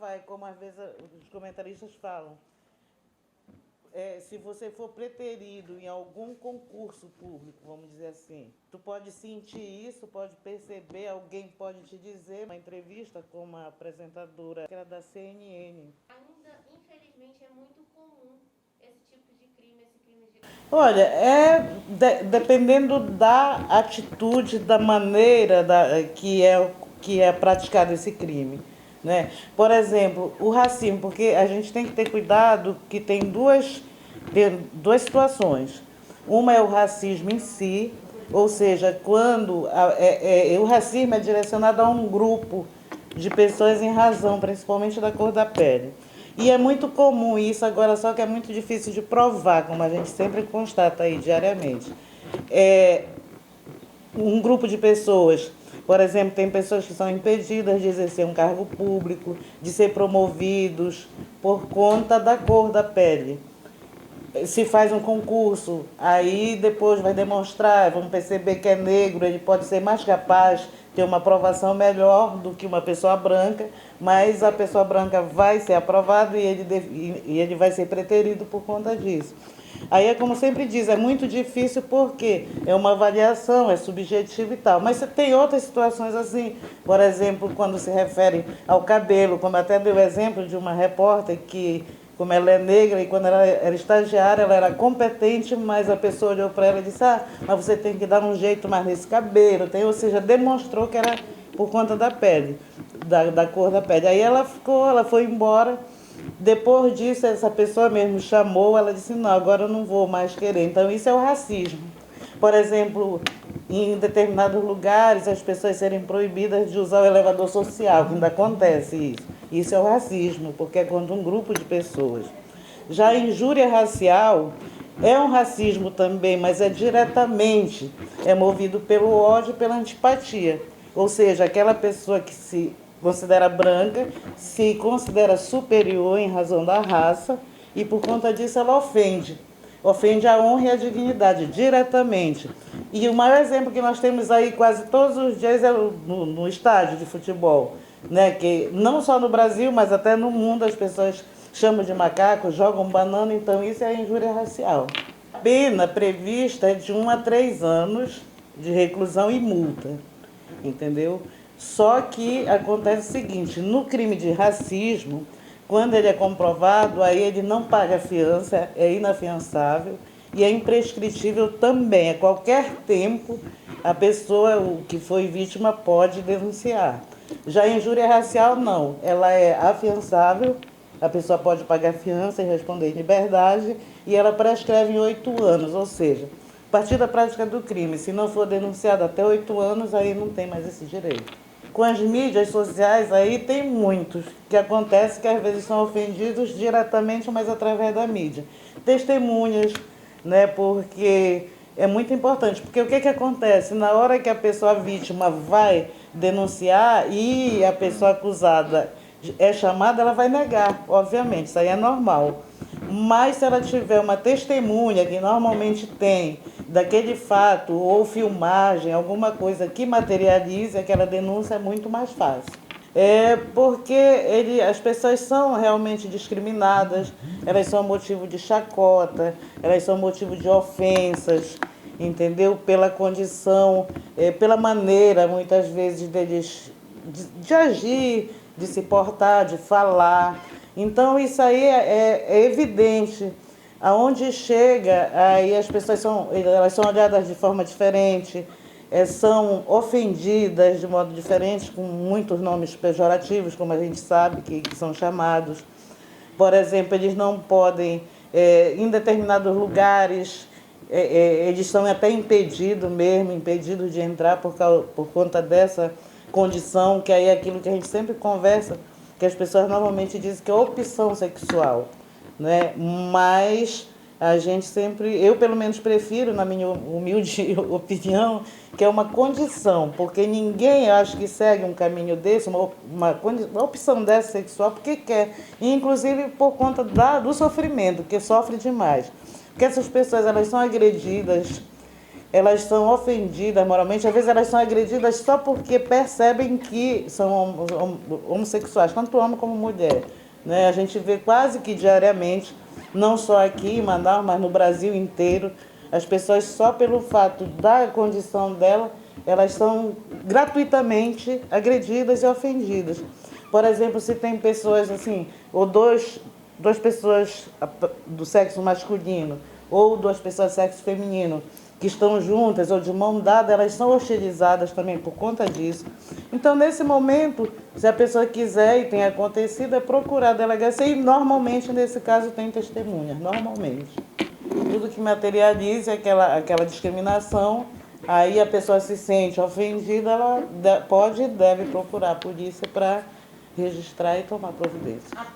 provar, é como às vezes os comentaristas falam. Se você for preterido em algum concurso público, vamos dizer assim, tu pode sentir isso, pode perceber, alguém pode te dizer, uma entrevista com uma apresentadora que era da CNN. Ainda, infelizmente, é muito comum esse tipo de crime, esse crime de... Olha, dependendo da atitude, da maneira que é praticado esse crime. Né? Por exemplo, o racismo, porque a gente tem que ter cuidado que tem duas situações. Uma é o racismo em si, ou seja, quando o racismo é direcionado a um grupo de pessoas em razão, principalmente da cor da pele. E é muito comum isso agora, só que é muito difícil de provar, como a gente sempre constata aí diariamente. Um grupo de pessoas, por exemplo, tem pessoas que são impedidas de exercer um cargo público, de ser promovidos por conta da cor da pele. Se faz um concurso, aí depois vai demonstrar, vamos perceber que é negro, ele pode ser mais capaz, ter uma aprovação melhor do que uma pessoa branca, mas a pessoa branca vai ser aprovada e ele vai ser preterido por conta disso. Aí é como sempre diz, é muito difícil porque é uma avaliação, é subjetivo e tal. Mas tem outras situações assim, por exemplo, quando se refere ao cabelo, como até deu o exemplo de uma repórter que, como ela é negra e quando ela era estagiária, ela era competente, mas a pessoa olhou para ela e disse, mas você tem que dar um jeito mais nesse cabelo. Ou seja, demonstrou que era por conta da pele, da cor da pele. Aí ela foi embora. Depois disso, essa pessoa mesmo chamou, ela disse, não, agora eu não vou mais querer. Então, isso é o racismo. Por exemplo, em determinados lugares, as pessoas serem proibidas de usar o elevador social, que ainda acontece isso. Isso é o racismo, porque é contra um grupo de pessoas. Já a injúria racial é um racismo também, mas é diretamente, é movido pelo ódio e pela antipatia. Ou seja, aquela pessoa que se considera branca, se considera superior em razão da raça e por conta disso ela ofende. Ofende a honra e a dignidade diretamente. E o maior exemplo que nós temos aí quase todos os dias é no estádio de futebol. Né? Que não só no Brasil, mas até no mundo as pessoas chamam de macaco, jogam banana, então isso é injúria racial. A pena prevista é de 1 a 3 anos de reclusão e multa. Entendeu? Só que acontece o seguinte, no crime de racismo, quando ele é comprovado, aí ele não paga fiança, é inafiançável e é imprescritível também. A qualquer tempo, a pessoa que foi vítima pode denunciar. Já a injúria racial, não. Ela é afiançável, a pessoa pode pagar fiança e responder em liberdade e ela prescreve em 8 anos, ou seja, a partir da prática do crime, se não for denunciado até 8 anos, aí não tem mais esse direito. Com as mídias sociais, aí tem muitos que acontece que às vezes são ofendidos diretamente, mas através da mídia. Testemunhas, né, porque é muito importante. Porque o que acontece? Na hora que a pessoa vítima vai denunciar e a pessoa acusada é chamada, ela vai negar, obviamente, isso aí é normal. Mas se ela tiver uma testemunha, que normalmente tem, daquele fato, ou filmagem, alguma coisa que materialize aquela denúncia, é muito mais fácil. Porque as pessoas são realmente discriminadas, elas são motivo de chacota, elas são motivo de ofensas, entendeu? Pela condição, pela maneira, muitas vezes, deles de agir, de se portar, de falar. Então, isso aí é evidente. Aonde chega, aí as pessoas elas são olhadas de forma diferente, são ofendidas de modo diferente, com muitos nomes pejorativos, como a gente sabe, que são chamados. Por exemplo, eles não podem, em determinados lugares, eles são até impedidos de entrar por conta dessa condição, que aí é aquilo que a gente sempre conversa, que as pessoas normalmente dizem que é opção sexual, né? Mas a gente sempre, eu pelo menos prefiro, na minha humilde opinião, que é uma condição, porque ninguém, eu acho que segue um caminho desse, uma opção dessa sexual, porque quer, e inclusive por conta do sofrimento, que sofre demais. Porque essas pessoas, elas são agredidas elas são ofendidas moralmente, às vezes elas são agredidas só porque percebem que são homossexuais, tanto homem como mulher. Né? A gente vê quase que diariamente, não só aqui em Manaus, mas no Brasil inteiro, as pessoas só pelo fato da condição dela, elas são gratuitamente agredidas e ofendidas. Por exemplo, se tem pessoas assim, ou duas pessoas do sexo masculino, ou duas pessoas do sexo feminino, que estão juntas ou de mão dada, elas são hostilizadas também por conta disso. Então, nesse momento, se a pessoa quiser e tem acontecido, é procurar a delegacia e normalmente, nesse caso, tem testemunhas, normalmente. Tudo que materialize aquela discriminação, aí a pessoa se sente ofendida, ela pode e deve procurar a polícia para registrar e tomar providência.